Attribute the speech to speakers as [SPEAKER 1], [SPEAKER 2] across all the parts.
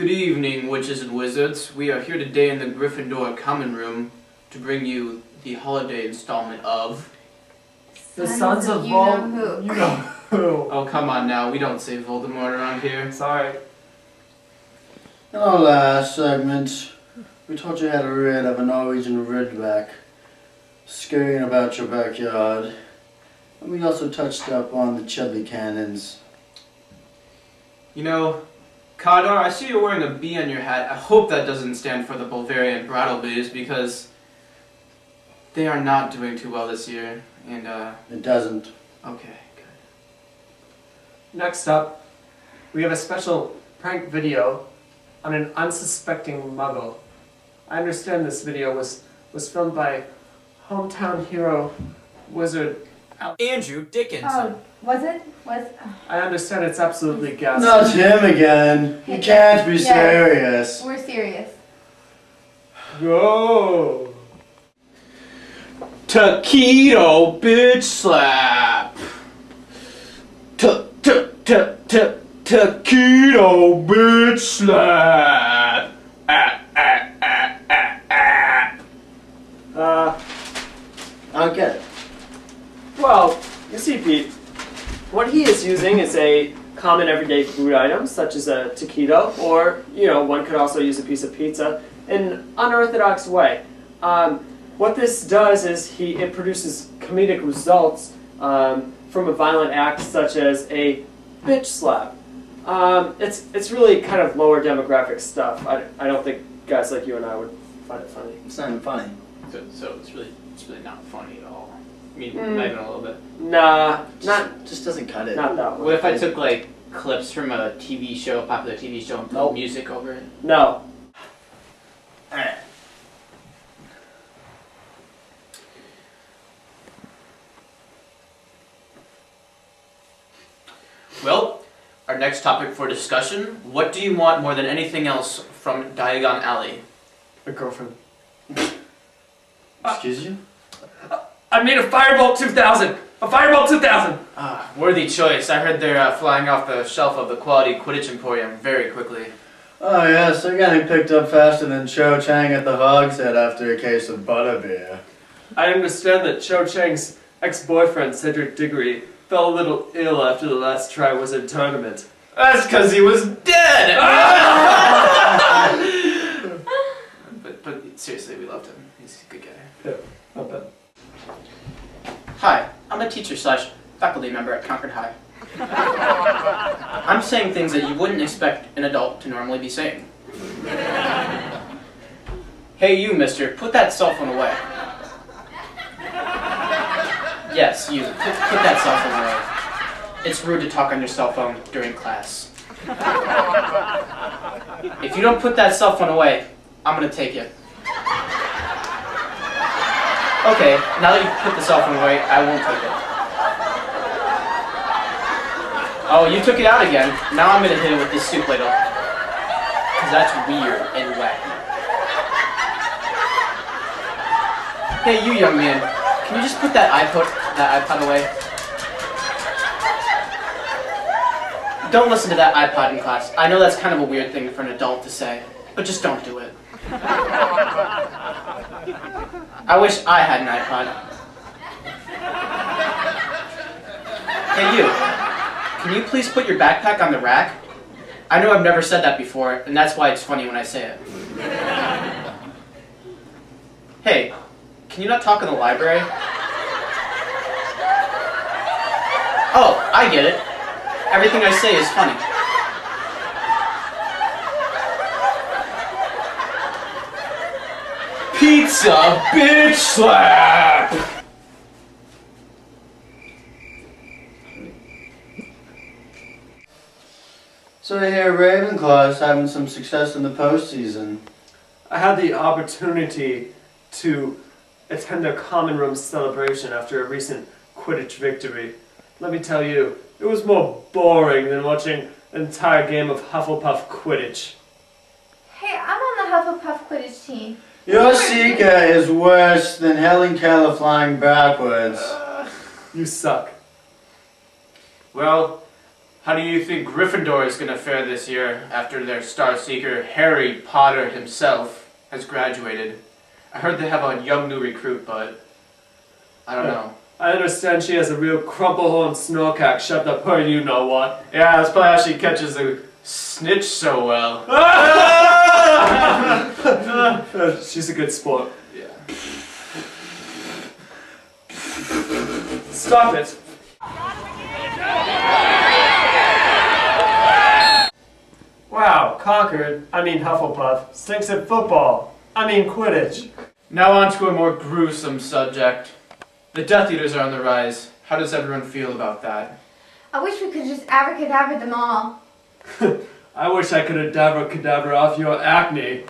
[SPEAKER 1] Good evening, witches and wizards. We are here today in the Gryffindor Common Room to bring you the holiday installment of...
[SPEAKER 2] The Sons of Voldemort. You know who.
[SPEAKER 1] Oh, come on now. We don't say Voldemort around here.
[SPEAKER 2] Sorry.
[SPEAKER 3] In our last segment, we taught you how to rid of a Norwegian ridgeback scurrying about your backyard. And we also touched up on the chili cannons.
[SPEAKER 1] You know, Kadar, I see you're wearing a B on your hat. I hope that doesn't stand for the Bulgarian Brattlebees, because they are not doing too well this year. And,
[SPEAKER 3] It doesn't.
[SPEAKER 1] okay, good.
[SPEAKER 2] Next up, we have a special prank video on an unsuspecting muggle. I understand this video was filmed by hometown hero wizard.
[SPEAKER 1] Andrew Dickinson.
[SPEAKER 4] Oh, was it?
[SPEAKER 2] I understand it's absolutely ghastly.
[SPEAKER 3] Not him again. You can't be serious.
[SPEAKER 4] We're serious.
[SPEAKER 2] Go!
[SPEAKER 1] Taquito bitch slap. Taquito bitch slap.
[SPEAKER 3] I don't get it.
[SPEAKER 5] Well, you see, Pete, what he is using is a common everyday food item, such as a taquito, or, one could also use a piece of pizza, in an unorthodox way. What this does is it produces comedic results from a violent act such as a bitch slap. It's really kind of lower demographic stuff. I don't think guys like you and I would find it funny.
[SPEAKER 3] It's not even funny.
[SPEAKER 1] So it's really not funny at all. I mean, not even a little bit.
[SPEAKER 5] Nah,
[SPEAKER 3] Just doesn't cut it.
[SPEAKER 5] not that one.
[SPEAKER 1] What if I took like clips from a TV show, popular TV show, and put music over it?
[SPEAKER 5] No.
[SPEAKER 1] Well, our next topic for discussion: what do you want more than anything else from Diagon Alley?
[SPEAKER 2] A girlfriend.
[SPEAKER 3] Excuse you?
[SPEAKER 2] I made a Firebolt 2000! A Firebolt 2000!
[SPEAKER 1] Ah, worthy choice. I heard they're flying off the shelf of the Quality Quidditch Emporium very quickly.
[SPEAKER 3] Oh yes, they're getting picked up faster than Cho Chang at the Hogshead after a case of butterbeer.
[SPEAKER 2] I understand that Cho Chang's ex-boyfriend, Cedric Diggory, fell a little ill after the last Triwizard tournament.
[SPEAKER 1] That's because he was dead! but seriously, we loved him. He's a good guy.
[SPEAKER 2] Yeah, not bad.
[SPEAKER 1] Hi, I'm a teacher/faculty member at Concord High. I'm saying things that you wouldn't expect an adult to normally be saying. Hey you, mister, put that cell phone away. Yes, you, put that cell phone away. It's rude to talk on your cell phone during class. If you don't put that cell phone away, I'm gonna take it. Okay, now that you've put the cell phone away, I won't take it. Oh, you took it out again. Now I'm gonna hit it with this soup ladle. Cause that's weird and wacky. Hey, you young man, can you just put that iPod away? Don't listen to that iPod in class. I know that's kind of a weird thing for an adult to say, but just don't do it. I wish I had an iPod. Hey you, can you please put your backpack on the rack? I know I've never said that before, and that's why it's funny when I say it. Hey, can you not talk in the library? Oh, I get it. Everything I say is funny. Pizza bitch slap!
[SPEAKER 3] So I hear Ravenclaw is having some success in the postseason.
[SPEAKER 2] I had the opportunity to attend their common room celebration after a recent Quidditch victory. Let me tell you, it was more boring than watching an entire game of Hufflepuff Quidditch.
[SPEAKER 4] Hey, I'm on the Hufflepuff Quidditch team.
[SPEAKER 3] Your Seeker is worse than Helen Keller flying backwards.
[SPEAKER 2] You suck.
[SPEAKER 1] Well, How do you think Gryffindor is going to fare this year after their Star Seeker, Harry Potter himself, has graduated? I heard they have a young new recruit, but I don't know.
[SPEAKER 2] I understand she has a real crumple-horn snorkack shoved up her you-know-what.
[SPEAKER 1] Yeah, that's probably how she catches the snitch so well.
[SPEAKER 2] She's a good sport.
[SPEAKER 1] Yeah.
[SPEAKER 2] Stop it! Wow, Concord, Hufflepuff, stinks at football. Quidditch.
[SPEAKER 1] Now on to a more gruesome subject. The Death Eaters are on the rise. How does everyone feel about that?
[SPEAKER 4] I wish we could just abracadabra them all.
[SPEAKER 2] I wish I could have abracadabra off your acne.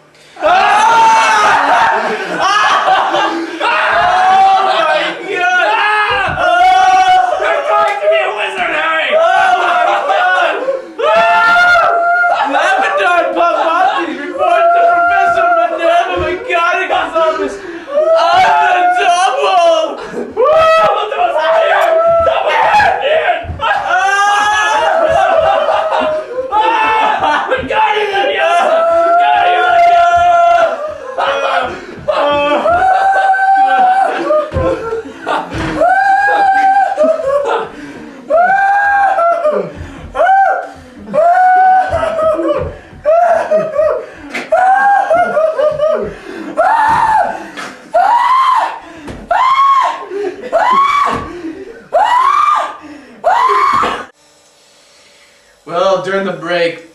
[SPEAKER 1] Well, during the break,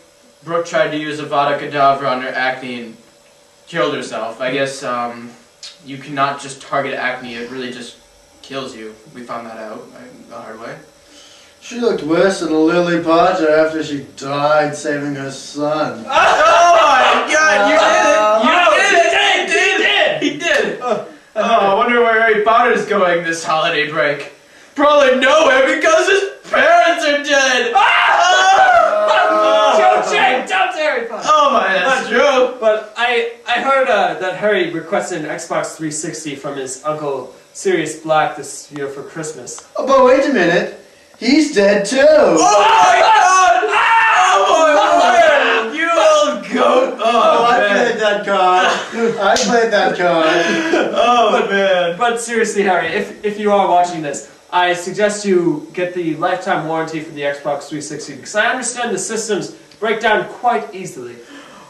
[SPEAKER 1] Brooke tried to use Avada Kedavra on her acne and killed herself. I guess you cannot just target acne, it really just kills you. We found that out the hard way.
[SPEAKER 3] She looked worse than Lily Potter after she died saving her son.
[SPEAKER 1] Oh my god, He did! Oh, I wonder where Harry Potter's going this holiday break. Probably nowhere because his parents are dead!
[SPEAKER 5] Don't Harry Potter!
[SPEAKER 1] Oh my, that's true!
[SPEAKER 2] But I heard that Harry requested an Xbox 360 from his uncle Sirius Black this year for Christmas.
[SPEAKER 3] Oh, but wait a minute. He's dead too.
[SPEAKER 1] Oh my god! Oh my word! You old goat!
[SPEAKER 3] Oh, I
[SPEAKER 1] man.
[SPEAKER 3] played that card. I played that card.
[SPEAKER 1] Oh man!
[SPEAKER 2] But seriously, Harry, if you are watching this, I suggest you get the lifetime warranty for the Xbox 360 because I understand the systems break down quite easily.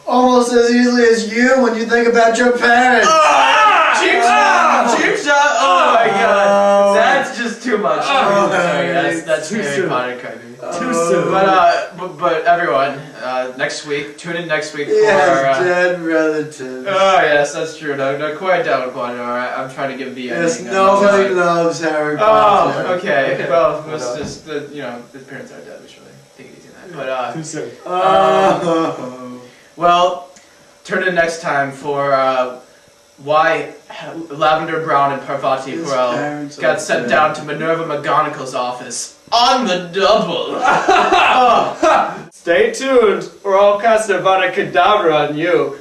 [SPEAKER 3] Almost as easily as you when you think about your parents.
[SPEAKER 1] Cheap shot! Cheap shot! Oh my god! That's just too much. Sorry, that's
[SPEAKER 2] Too
[SPEAKER 1] Harry
[SPEAKER 2] soon.
[SPEAKER 1] Potter kind of.
[SPEAKER 2] Too soon.
[SPEAKER 1] But everyone, next week, tune in next week for
[SPEAKER 3] He has
[SPEAKER 1] our.
[SPEAKER 3] dead relatives.
[SPEAKER 1] Oh yes, that's true. No, quiet down, Potter. Alright, I'm trying to give the
[SPEAKER 3] Yes,
[SPEAKER 1] ending.
[SPEAKER 3] nobody loves Harry Potter.
[SPEAKER 1] Oh, okay.
[SPEAKER 2] Okay.
[SPEAKER 1] Well,
[SPEAKER 2] Hold
[SPEAKER 1] it's
[SPEAKER 2] on.
[SPEAKER 1] just the his parents are dead. We should really take it easy on that.
[SPEAKER 2] Too soon.
[SPEAKER 3] Oh.
[SPEAKER 1] Well, tune in next time for why Lavender Brown and Parvati
[SPEAKER 3] His
[SPEAKER 1] Perel
[SPEAKER 3] parents
[SPEAKER 1] got
[SPEAKER 3] are
[SPEAKER 1] sent
[SPEAKER 3] dead.
[SPEAKER 1] down to Minerva McGonagall's office on the double.
[SPEAKER 2] Stay tuned, or I'll cast Avada Kedavra on you.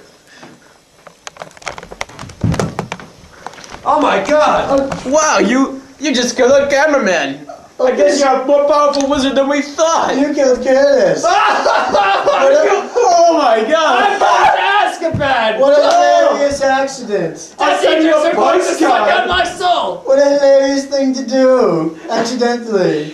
[SPEAKER 2] Oh my god!
[SPEAKER 1] Wow, you just killed a cameraman. I guess you're a more powerful wizard than we thought.
[SPEAKER 3] You killed Curtis.
[SPEAKER 1] Oh my god.
[SPEAKER 2] I'm going to Azkaban!
[SPEAKER 3] What a hilarious accident.
[SPEAKER 2] I
[SPEAKER 1] send you a
[SPEAKER 2] are going to
[SPEAKER 1] postcard.
[SPEAKER 2] suck out my soul!
[SPEAKER 3] What a hilarious thing to do. Accidentally.